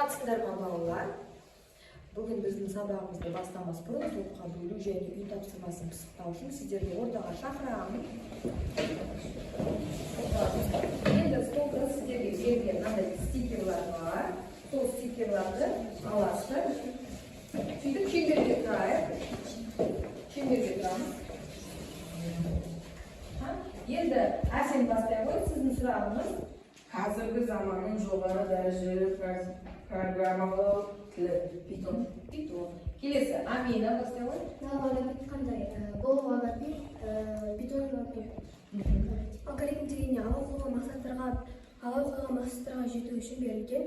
саламатсыздар ма балалар? Бүгін біздің сабағымызды бастамас бұрын топқа бөлу және үй тапсырмасын пысықтау үшін сіздерге ортаға шақырамын. Енді столда сіздерге берген мынандай стикерлер бар. Сол стикерлерді аласыздар. Сөйтіп шеңберге тұрамыз. Енді Әрсен бастай ғой, сіздің сұрағыңыз. Қазіргі заманның жоғары дәрежелі программалау тілі Python. Келесі, Амина бастай ғой. қандай болуға Python алгоритм дегенде алға мақсаттарға жету үшін берілген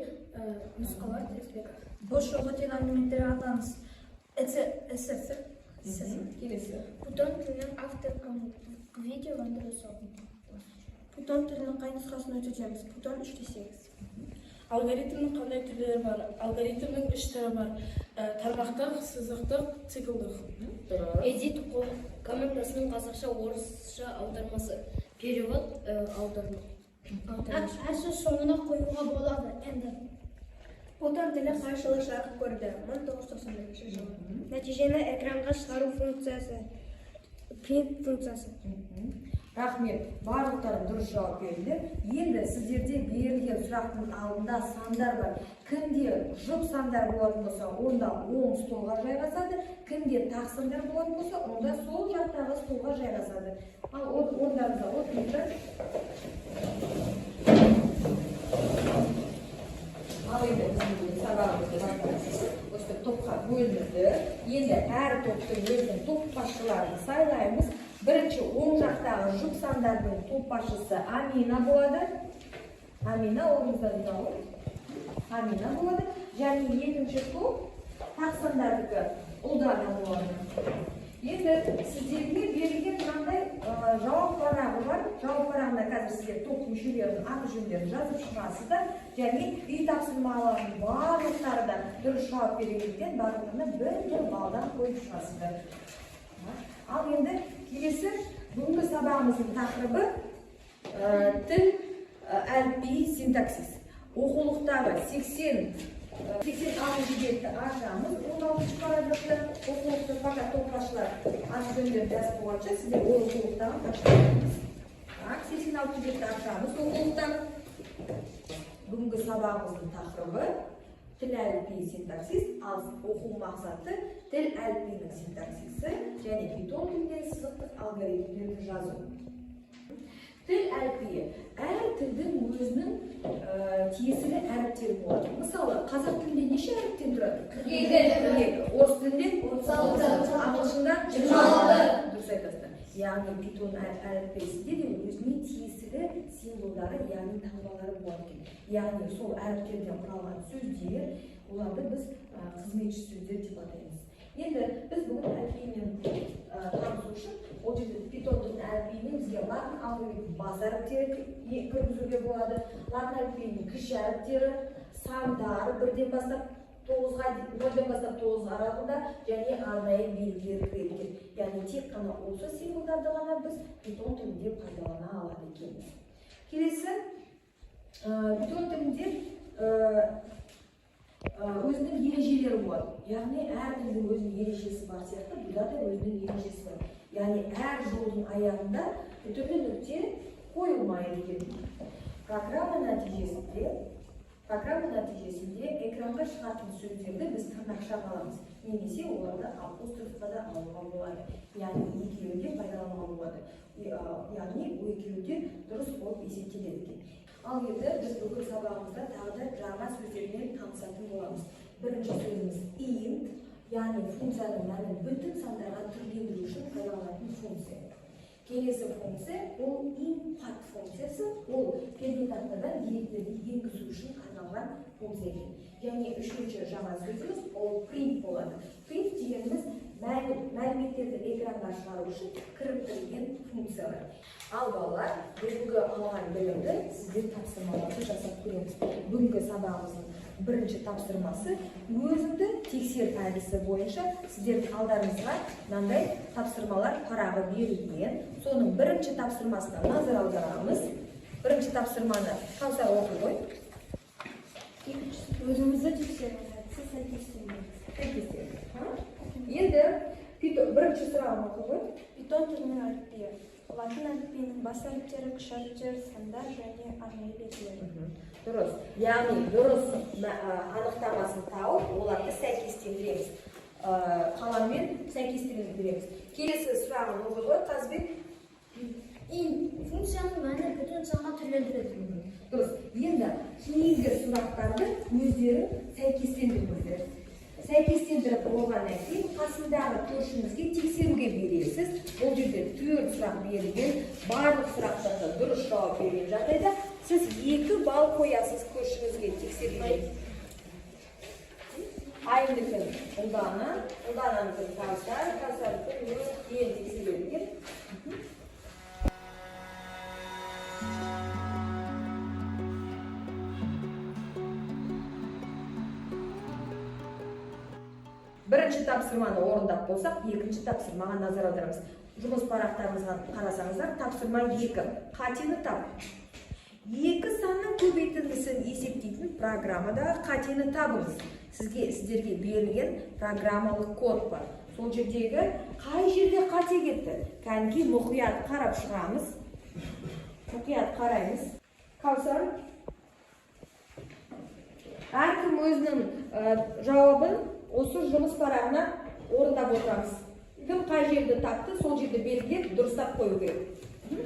нұсқалар тізбегі. Бош жоғалтен алименттері атаңыз SF. Келесі. Python тілінің автор видео өндірісі. Python тілінің қай нұсқасын өтетеміз? Python 3.8. Алгоритмнің қандай түрлері бар? Алгоритмнің 3 түрі бар. Тармақтық, сызықтық, циклдық. Edit командасының қазақша орысша аудармасы. Перевод аударма. Әсіз соңына қоюға болады. Енді Python тілі қайшылық жарық көрді 1995 жылы. Нәтижені экранға шығару функциясы, print функциясы. Рахмет, барлықтары дұрыс жауап берді. Енді сіздерде берілген сұрақтың алдында сандар бар. Кімде жұп сандар болатын болса, онда оң столға жайғасады. Кімде тақ сандар болатын болса, онда сол жақтағы столға жайғасады. Ал ондарыңызға отырыңыздар. Ал енді біздің сабағымызды бастаймыз. Осы топқа бөлінді. Енді әр топтың өзінің топ басшыларын сайлаймыз. Бірінші оң жақтағы жұп сандардың топ басшысы Амина болады. Амина орныңыздан алып. Амина болады. Және екінші топ тақ сандардікі Ұлдана болады. Енді сіздерге берілген мынандай жауап парағы бар. Жауап парағында қазір сіздер топ мүшелерінің аты-жөндерін жазып шығасыздар. Және үй тапсырмаларының барлықтары да дұрыс жауап берілгендіктен барлығына бір балдан қойып шығасыздар. Ал енді келесі бүгінгі сабағымыздың тақырыбы тіл, әліпби, синтаксис. Оқулықтағы 86 бетті ашамыз. 16 параграфты оқулықты фақат топташылар аты-жөндерін жазып қойғанша сіздер ол оқулықтағы ашамыз. 86 бетті ашамыз оқулықтан. Бүгінгі сабағымыздың тақырыбы тіл, әліпби, синтаксис, ал оқу мақсаты тіл, әліпбінің синтаксисі және Python тіліндегі сызықтық алгоритмдерді жазу. Тіл, әліпби. Әр тілдің өзінің тиесілі әріптері болады. Мысалы, қазақ тілінде неше әріптен тұрады? 47. Орыс тілінде 36. Ағылшында 26. Дұрыс айтасыздар. Яғни Python әліпбесінде де өзіне тиесілі символдары, яғни таңбалары болады екен. Яғни сол әріптерден құралған сөздер, оларды біз қызметші сөздер деп атаймыз. Енді біз бүгін әліпбимен танысу үшін, ол жерде Python әліпбиінің бізге латын алфавитінің бас әріптері кіргізуге болады. Латын әліпбиінің кіші әріптері, сандар бірден бастап 0-дан бастап 9 аралығында және арнайы белгілер кіреді. Яғни тек қана осы символдарды ғана біз Python тілінде пайдалана алады екенбіз. Келесі, Python тілінде өзінің ережелері болады. Яғни әр тілдің өзінің ережесі бар сияқты, бұда да өзінің ережесі бар. Яғни әр жолдың аяғында түрлі нүкте қойылмайды екен. Программа нәтижесінде экранға шығатын сөздерді біз тырнақшаға аламыз. Немесе оларды апострофқа да алуға болады. Яғни екеуі де пайдалануға болады. Яғни екеуі де дұрыс болып есептеледі екен. Ал енді біз бүгін сабағымызда тағы да жаңа сөздермен танысатын боламыз. Бірінші сөзіміз int, яғни функцияның мәнін бүтін сандарға түрлендіру үшін пайдаланатын функция. Келесі функция ол import функциясы, ол пернетақтадан деректерді енгізу үшін арналған функция екен. Және үшінші жаңа сөзіміз ол print болады. Print дегеніміз мәліметтерді экранға шығару үшін кіріктірілген функциялар. Ал балалар, бүгінгі алған білімді сіздер тапсырмаларды жасап көреміз. Бүгінгі сабағымыздың бірінші тапсырмасы өзіңді тексер әдісі бойынша сіздердің алдарыңызға мынандай тапсырмалар парағы берілген. Соның бірінші тапсырмасына назар аударамыз. Бірінші тапсырманы Кәусар оқи ғой. Екіншісі Өзіңізді тексеріңіз, сіз сәйкестендіңіз. Сәйкестендіңіз. Енді бірінші сұрағын оқып қой. Питон тілінің әліпбиі. Латын әліпбиінің бас әріптері, кіші әріптер, сандар және арнайы белгілер. Дұрыс. Яғни дұрыс анықтамасын тауып, оларды сәйкестендіреміз. Қаламмен сәйкестендіреміз. Келесі сұрағын оқып қой, Қазбек. Функцияның мәні бүтін санға түрлендіреді. Дұрыс. Енді кейінгі сұрақтарды өздері сәйкестендіріңіздер. Сәйкестендіріп болғаннан кейін қасындағы көршіңізге тексеруге бересіз. Ол жерде 4 сұрақ берілген, барлық сұрақтарға дұрыс жауап берген жағдайда сіз 2 балл қоясыз көршіңізге тексеруге. Айындыкін ұлдана, ұлдананыкін Кавсар, Кавсарыкын кейін тексерілген. Бірінші тапсырманы орындап болсақ, екінші тапсырмаға назар аударамыз. Жұмыс парақтарыңызға қарасаңыздар, тапсырма 2. Қатені тап. 2 санның көбейтіндісін есептейтін программадағы қатені табыңыз. Сіздерге берілген программалық код бар. Сол жердегі қай жерде қате кетті? Кәнге мұқият қарап шығамыз. Мұқият қараймыз. Кавсар. Әркім өзінің жауабын осы жұмыс парағына орындап отырамыз. Кім қай жерді тапты, сол жерді белгілеп, дұрыстап қою керек.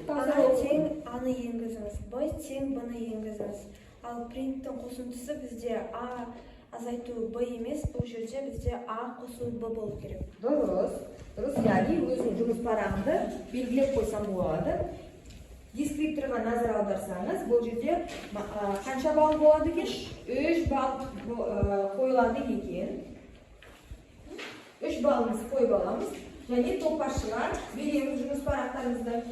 А тең аны енгізіңіз, Б тең Б-ны енгізіңіз. Ал принттің қосындысы бізде А азайту Б емес, бұл жерде бізде А қосу Б болу керек. Дұрыс. Дұрыс, яғни өзінің жұмыс парағында белгілеп қойсам болады. Дескрипторға назар аударсаңыз, бұл жерде қанша балл болады екен? 3 балл қойылады екен. 3 балымыз қойып аламыз. Және топашшылар береміз жұмыс парақтарымызды.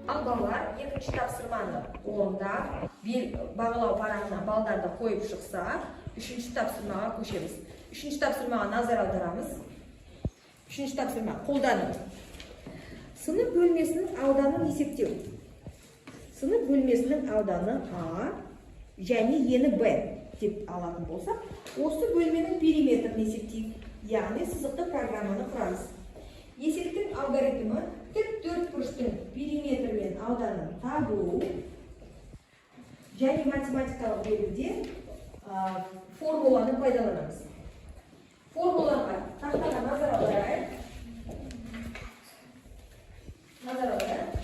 Ал балалар екінші тапсырманы орындап, бағалау парағына балдарды қойып шықса, үшінші тапсырмаға көшеміз. Үшінші тапсырмаға назар аударамыз. Үшінші тапсырма қолдану. Сынып бөлмесінің ауданын есептеу. Сынып бөлмесінің ауданы А және ені Б деп алатын болсақ, осы бөлменің периметрін есептейік. Яғни сызықты программаны құрамыз. Есептің алгоритмі тік төртбұрыштың периметр мен ауданын табу және математикалық белгіде формуланы пайдаланамыз. Формулаға тақтаға назар аударайық.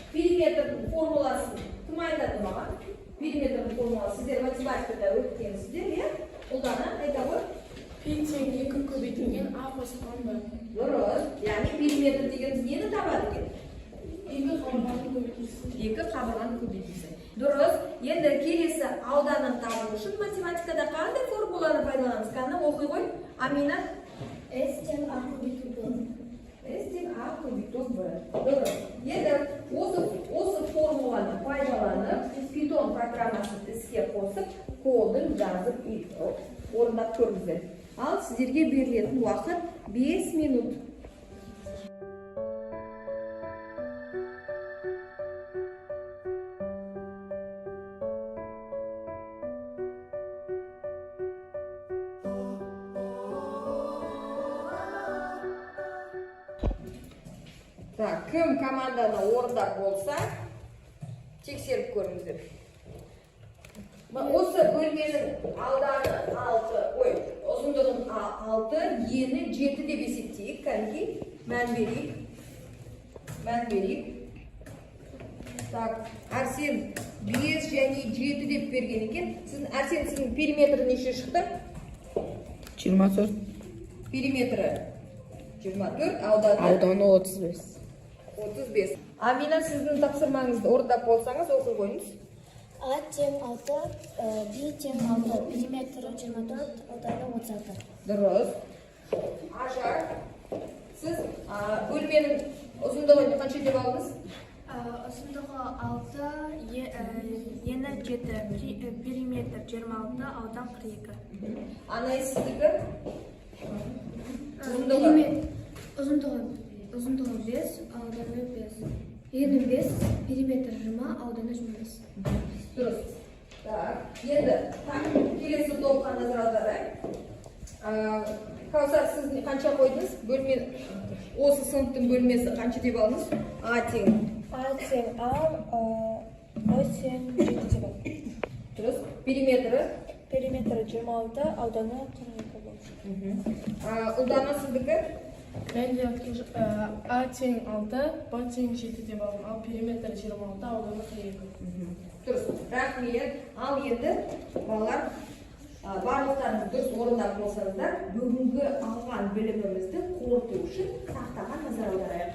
Периметрдің формуласын кім айтады маған? Периметрдің формуласы сіздер математикада өткенсіздер, е? Ұлдана айта ғой. Пи тең 2 көбейтілген А қосылған Б. Дұрыс. Яғни периметр дегеніміз нені табады екен? 2 қабырғаны көбейтілсін. 2 қабырғаны көбейтілсін. Дұрыс. Енді келесі ауданын табу үшін математикада қандай формуланы пайдаланамыз? Қаны оқи ғой. Амина. С тең А көбейту Б. С тең А көбейту Б. Дұрыс. Енді осы формуланы пайдаланып, Python программасын іске қосып, кодын жазып орындап көріңіздер. Ал сіздерге берілетін уақыт 5 минут. Так, кім команданы орындап болса, тексеріп көріңіздер. Осы бөлменің ауданы 6, ұзындығын 6, ені 7 деп есептейік. Кәнекей, мән берейік. Так, Арсен 5 және 7 деп берген екен. Арсен, сіздің периметрі неше шықты? 24. Периметрі 24, ауданы 35. 35. Амина, сіздің тапсырмаңызды орындап болсаңыз, оқи қойыңыз. А тең 6, Б тең 6, периметрі 24, ауданы 36. Дұрыс. Ажар, сіз бөлменің ұзындығын қанша деп алдыңыз? Ұзындығы 6, ені 7, периметр 26, аудан 42. Анай сіздікі? Ұзындығы? Ұзындығы 5, ауданы 5. Ені 5, периметр 20, ауданы 25. Дұрыс. Так, енді келесі топқа назар аударайық. Каусар, сіз қанша қойдыңыз? Бөлме, осы сыныптың бөлмесі қанша деп алдыңыз? А тең. А тең А, Б тең 7 деп алдым. Дұрыс. Периметрі? Периметрі 26, ауданы 42 болып. Ұлдана сіздікі? Мен де А тең 6, Б тең 7 деп алдым. Ал периметр 26, ауданы 42. Дұрыс. Рахмет. Ал енді балалар барлықтарыңыз дұрыс орындап болсаңыздар, бүгінгі алған білімімізді қорыту үшін тақтаға назар аударайық.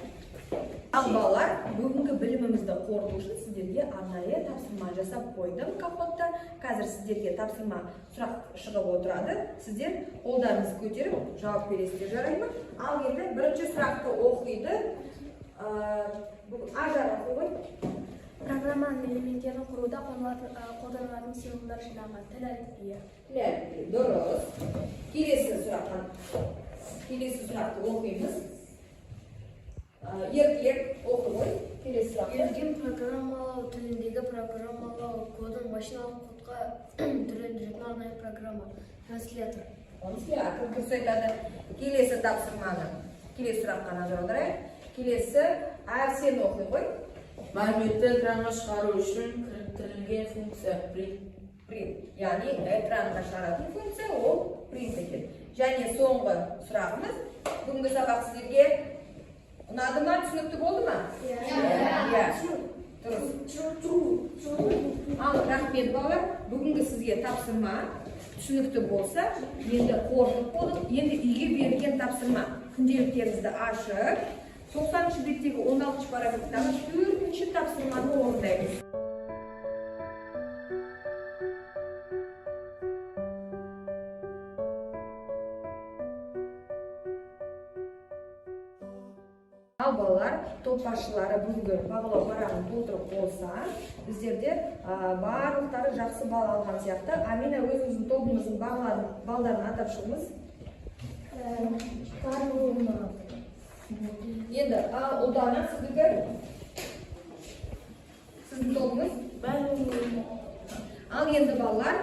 Ал балалар, бүгінгі білімімізді қорыту үшін сіздерге арнайы тапсырма жасап қойдым капотта. Қазір сіздерге тапсырма сұрақ шығып отырады. Сіздер қолдарыңызды көтеріп жауап бересіздер, жарай ма? Ал енді бірінші сұрақты оқиды. Ажар оқиды. Программаның элементтерін құруда қолданылатын символдар жинағы тіл әліпбиі. Тіл әліпбиі, дұрыс. Келесі сұрақты оқимыз. Еркек оқы ғой. Келесі сұрақты. Берілген программалау тіліндегі программалау кодын машиналық кодқа түрендіретін арнайы программа. Транслятор. Транслятор, дұрыс айтады. Келесі тапсырманы. Келесі сұраққа назар аударайық. Келесі Арсен оқи ғой. Мәліметті экранға шығару үшін кіріктірілген функция print. Яғни экранға шығаратын функция ол print екен. Және соңғы сұрағымыз, бүгінгі сабақ сіздерге ұнады ма, түсінікті болды ма? Иә. Дұрыс. Ал рахмет балалар, бүгінгі сізге тапсырма түсінікті болса, енді қорытып болдық. Енді үйге берілген тапсырма. Күнделіктеріңізді ашып, 90-шы беттегі 16-шы параграфтағы 4-ші тапсырманы орындаймыз. Ал балалар, топ басшылары бүгінгі бағалау парағын толтырып болса, біздерде барлықтары жақсы бал алған сияқты. Амина, өзіміздің тобымыздың балдарын атап шығыңыз. Енді, Ұлдана сіздікі? Сіздің тобыңыз? Ал енді балалар,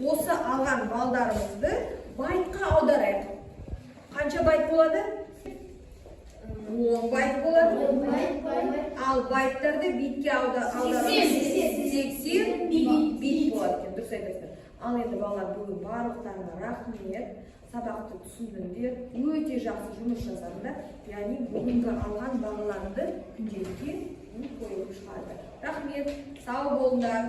осы алған балдарымызды байтқа аударайық. Қанша байт болады? 10 байт болады. Ал байттарды битке аударайық. 80 бит болады. Дұрыс айтасыздар. Ал енді балалар, бүгін барлықтарына рахмет. Сабақты түсіндіңдер, өте жақсы жұмыс жасадыңдар. Яғни бүгінгі алған бағаларыңды күнделікке қойылып шығарды. Рахмет, сау болыңдар.